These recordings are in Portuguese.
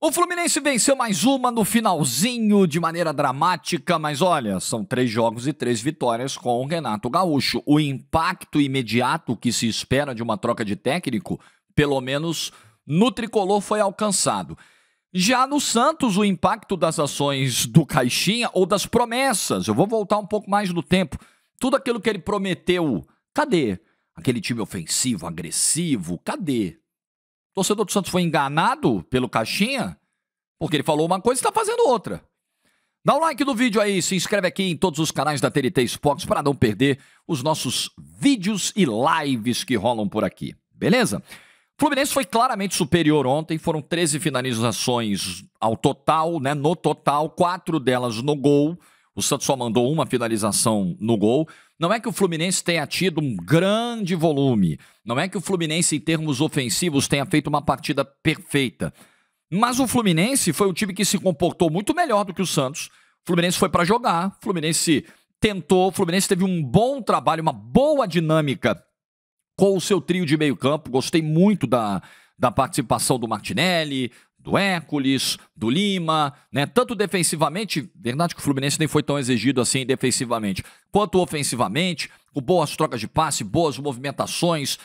O Fluminense venceu mais uma no finalzinho de maneira dramática, mas olha, são 3 jogos e 3 vitórias com o Renato Gaúcho. O impacto imediato que se espera de uma troca de técnico, pelo menos no tricolor, foi alcançado. Já no Santos, o impacto das ações do Caixinha ou das promessas, eu vou voltar um pouco mais no tempo, tudo aquilo que ele prometeu, cadê? Aquele time ofensivo, agressivo, cadê? O torcedor do Santos foi enganado pelo Caixinha, porque ele falou uma coisa e está fazendo outra. Dá um like no vídeo aí, se inscreve aqui em todos os canais da TNT Esportes para não perder os nossos vídeos e lives que rolam por aqui, beleza? O Fluminense foi claramente superior ontem, foram 13 finalizações ao total, né? No total, 4 delas no gol. O Santos só mandou uma finalização no gol. Não é que o Fluminense tenha tido um grande volume. Não é que o Fluminense, em termos ofensivos, tenha feito uma partida perfeita. Mas o Fluminense foi um time que se comportou muito melhor do que o Santos. O Fluminense foi para jogar. O Fluminense tentou. O Fluminense teve um bom trabalho, uma boa dinâmica com o seu trio de meio campo. Gostei muito da participação do Martinelli, do Hércules, do Lima, né? Tanto defensivamente, verdade que o Fluminense nem foi tão exigido assim defensivamente, quanto ofensivamente, com boas trocas de passe, boas movimentações,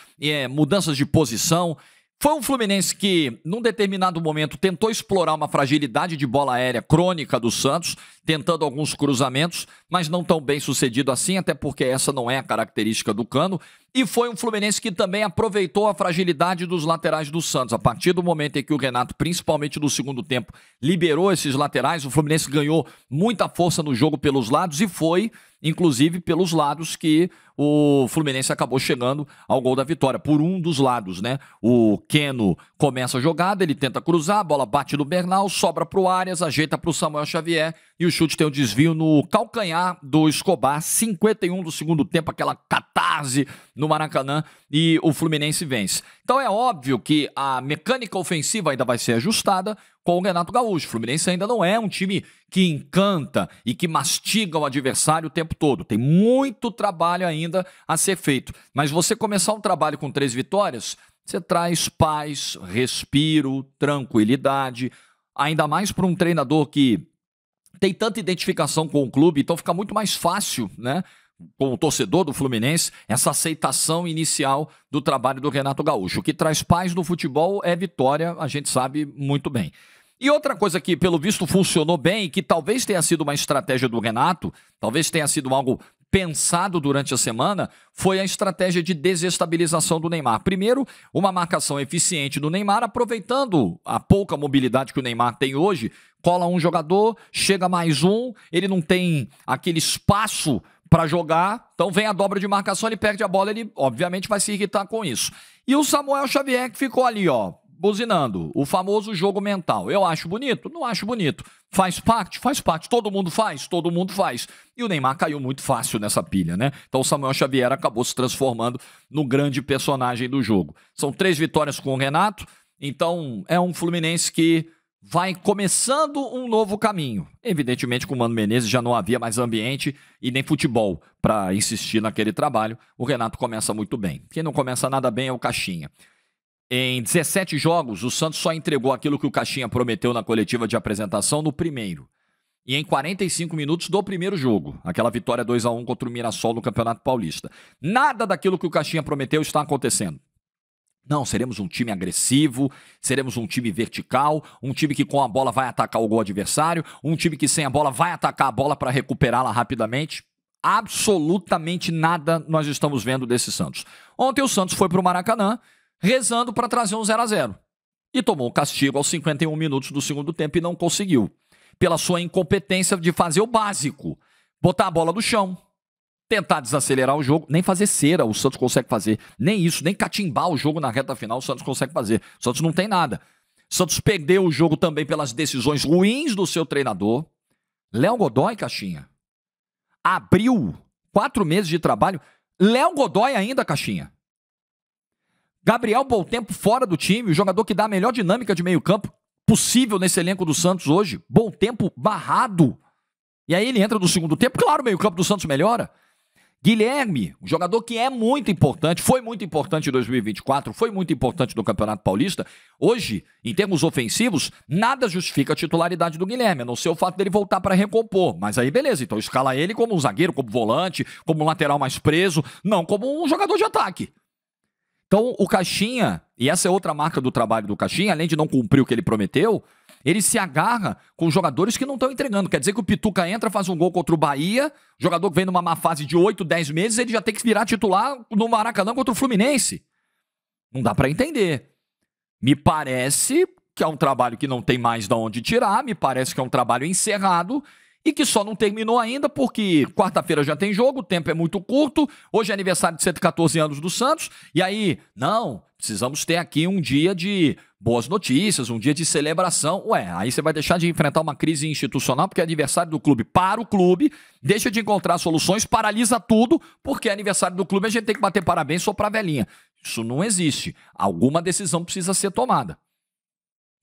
mudanças de posição. Foi um Fluminense que, num determinado momento, tentou explorar uma fragilidade de bola aérea crônica do Santos, tentando alguns cruzamentos, mas não tão bem sucedido assim, até porque essa não é a característica do Cano. E foi um Fluminense que também aproveitou a fragilidade dos laterais do Santos. A partir do momento em que o Renato, principalmente no segundo tempo, liberou esses laterais, o Fluminense ganhou muita força no jogo pelos lados e foi, inclusive, pelos lados que o Fluminense acabou chegando ao gol da vitória. Por um dos lados, né? O Keno começa a jogada, ele tenta cruzar, a bola bate no Bernal, sobra para o Arias, ajeita para o Samuel Xavier e o chute tem um desvio no calcanhar do Escobar. 51 do segundo tempo, aquela catarse no Maracanã, e o Fluminense vence. Então é óbvio que a mecânica ofensiva ainda vai ser ajustada com o Renato Gaúcho. O Fluminense ainda não é um time que encanta e que mastiga o adversário o tempo todo. Tem muito trabalho ainda a ser feito. Mas você começar um trabalho com 3 vitórias, você traz paz, respiro, tranquilidade, ainda mais para um treinador que tem tanta identificação com o clube, então fica muito mais fácil, né, com o torcedor do Fluminense, essa aceitação inicial do trabalho do Renato Gaúcho. O que traz paz no futebol é vitória, a gente sabe muito bem. E outra coisa que, pelo visto, funcionou bem, e que talvez tenha sido uma estratégia do Renato, talvez tenha sido algo pensado durante a semana, foi a estratégia de desestabilização do Neymar. Primeiro, uma marcação eficiente do Neymar, aproveitando a pouca mobilidade que o Neymar tem hoje, cola um jogador, chega mais um, ele não tem aquele espaço para jogar, então vem a dobra de marcação, ele perde a bola, ele obviamente vai se irritar com isso. E o Samuel Xavier que ficou ali, ó, buzinando, o famoso jogo mental. Eu acho bonito? Não acho bonito. Faz parte? Faz parte. Todo mundo faz? Todo mundo faz. E o Neymar caiu muito fácil nessa pilha, né? Então o Samuel Xavier acabou se transformando no grande personagem do jogo. São 3 vitórias com o Renato, então é um Fluminense que vai começando um novo caminho. Evidentemente, com o Mano Menezes já não havia mais ambiente e nem futebol para insistir naquele trabalho. O Renato começa muito bem. Quem não começa nada bem é o Caixinha. Em 17 jogos, o Santos só entregou aquilo que o Caixinha prometeu na coletiva de apresentação no primeiro. E em 45 minutos do primeiro jogo, aquela vitória 2-1 contra o Mirassol no Campeonato Paulista. Nada daquilo que o Caixinha prometeu está acontecendo. Não, seremos um time agressivo, seremos um time vertical, um time que com a bola vai atacar o gol adversário, um time que sem a bola vai atacar a bola para recuperá-la rapidamente. Absolutamente nada nós estamos vendo desse Santos. Ontem o Santos foi para o Maracanã rezando para trazer um 0-0 e tomou o castigo aos 51 minutos do segundo tempo e não conseguiu, pela sua incompetência de fazer o básico, botar a bola no chão, tentar desacelerar o jogo, nem fazer cera o Santos consegue fazer, nem isso, nem catimbar o jogo na reta final o Santos consegue fazer. O Santos não tem nada. O Santos perdeu o jogo também pelas decisões ruins do seu treinador. Léo Godoy, Caixinha, abriu 4 meses de trabalho. Léo Godoy ainda, Caixinha. Gabriel Bom-Tempo fora do time, o jogador que dá a melhor dinâmica de meio campo possível nesse elenco do Santos hoje. Bom-Tempo barrado. E aí ele entra no segundo tempo, claro, o meio campo do Santos melhora. Guilherme, um jogador que é muito importante, foi muito importante em 2024, foi muito importante no Campeonato Paulista. Hoje, em termos ofensivos, nada justifica a titularidade do Guilherme, a não ser o fato dele voltar para recompor. Mas aí beleza, então escala ele como um zagueiro, como volante, como um lateral mais preso, não como um jogador de ataque. Então o Caixinha, e essa é outra marca do trabalho do Caixinha, além de não cumprir o que ele prometeu, ele se agarra com jogadores que não estão entregando. Quer dizer que o Pituca entra, faz um gol contra o Bahia, jogador que vem numa má fase de 8, 10 meses, ele já tem que virar titular no Maracanã contra o Fluminense. Não dá para entender. Me parece que é um trabalho que não tem mais de onde tirar, me parece que é um trabalho encerrado e que só não terminou ainda porque quarta-feira já tem jogo, o tempo é muito curto, hoje é aniversário de 114 anos do Santos, e aí, não, precisamos ter aqui um dia de boas notícias, um dia de celebração. Ué, aí você vai deixar de enfrentar uma crise institucional porque é aniversário do clube para o clube, deixa de encontrar soluções, paralisa tudo, porque é aniversário do clube, a gente tem que bater parabéns só pra velhinha. Isso não existe. Alguma decisão precisa ser tomada.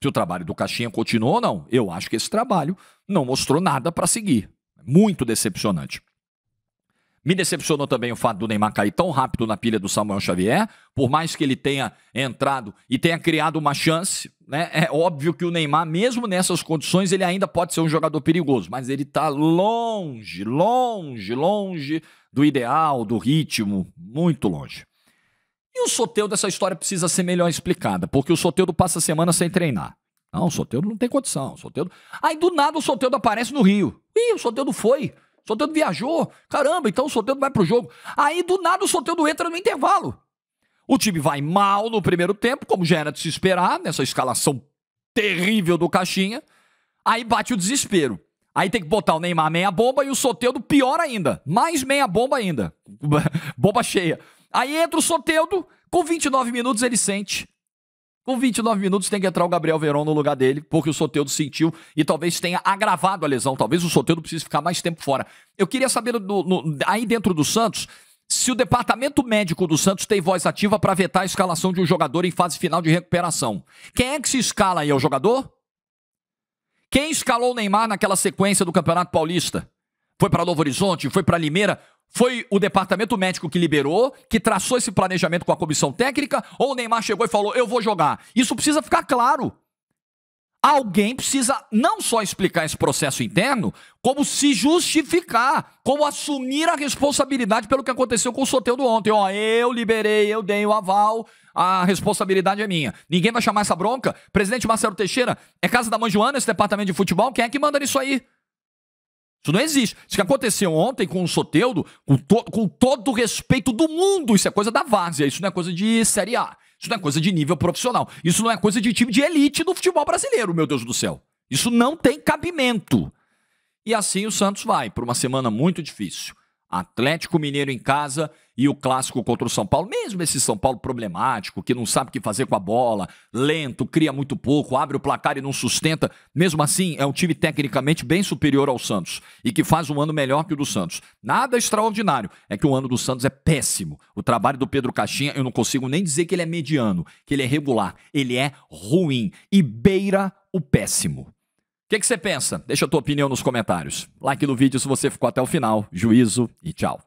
Se o trabalho do Caixinha continuou ou não, eu acho que esse trabalho não mostrou nada para seguir. Muito decepcionante. Me decepcionou também o fato do Neymar cair tão rápido na pilha do Samuel Xavier, por mais que ele tenha entrado e tenha criado uma chance, né? É óbvio que o Neymar, mesmo nessas condições, ele ainda pode ser um jogador perigoso, mas ele está longe, longe, longe do ideal, do ritmo, muito longe. E o Soteldo dessa história precisa ser melhor explicada, porque o Soteldo passa a semana sem treinar. Não, o Soteldo não tem condição. Aí do nada o Soteldo aparece no Rio. Ih, o Soteldo foi. O Soteldo viajou. Caramba, então o Soteldo vai pro jogo. Aí do nada o Soteldo entra no intervalo. O time vai mal no primeiro tempo, como já era de se esperar, nessa escalação terrível do Caixinha. Aí bate o desespero. Aí tem que botar o Neymar meia bomba e o Soteldo pior ainda. Mais meia bomba ainda. Bomba cheia. Aí entra o Soteldo, com 29 minutos ele sente. Com 29 minutos tem que entrar o Gabriel Veron no lugar dele, porque o Soteldo sentiu e talvez tenha agravado a lesão. Talvez o Soteldo precise ficar mais tempo fora. Eu queria saber, aí dentro do Santos, se o departamento médico do Santos tem voz ativa para vetar a escalação de um jogador em fase final de recuperação. Quem é que se escala aí? É o jogador? Quem escalou o Neymar naquela sequência do Campeonato Paulista? Foi para Novo Horizonte? Foi para Limeira? Foi o departamento médico que liberou, que traçou esse planejamento com a comissão técnica, ou o Neymar chegou e falou, eu vou jogar? Isso precisa ficar claro. Alguém precisa não só explicar esse processo interno, como se justificar, como assumir a responsabilidade pelo que aconteceu com o Soteldo ontem. Ó, eu liberei, eu dei o aval, a responsabilidade é minha. Ninguém vai chamar essa bronca? Presidente Marcelo Teixeira, é casa da mãe Joana esse departamento de futebol? Quem é que manda nisso aí? Isso não existe. Isso que aconteceu ontem com o Soteldo, com todo o respeito do mundo, isso é coisa da várzea, isso não é coisa de Série A, isso não é coisa de nível profissional, isso não é coisa de time de elite do futebol brasileiro, meu Deus do céu. Isso não tem cabimento. E assim o Santos vai para uma semana muito difícil. Atlético Mineiro em casa e o clássico contra o São Paulo. Mesmo esse São Paulo problemático, que não sabe o que fazer com a bola, lento, cria muito pouco, abre o placar e não sustenta. Mesmo assim, é um time tecnicamente bem superior ao Santos e que faz um ano melhor que o do Santos. Nada extraordinário. É que o ano do Santos é péssimo. O trabalho do Pedro Caixinha, eu não consigo nem dizer que ele é mediano, que ele é regular. Ele é ruim e beira o péssimo. O que você pensa? Deixa a tua opinião nos comentários. Like no vídeo se você ficou até o final. Juízo e tchau.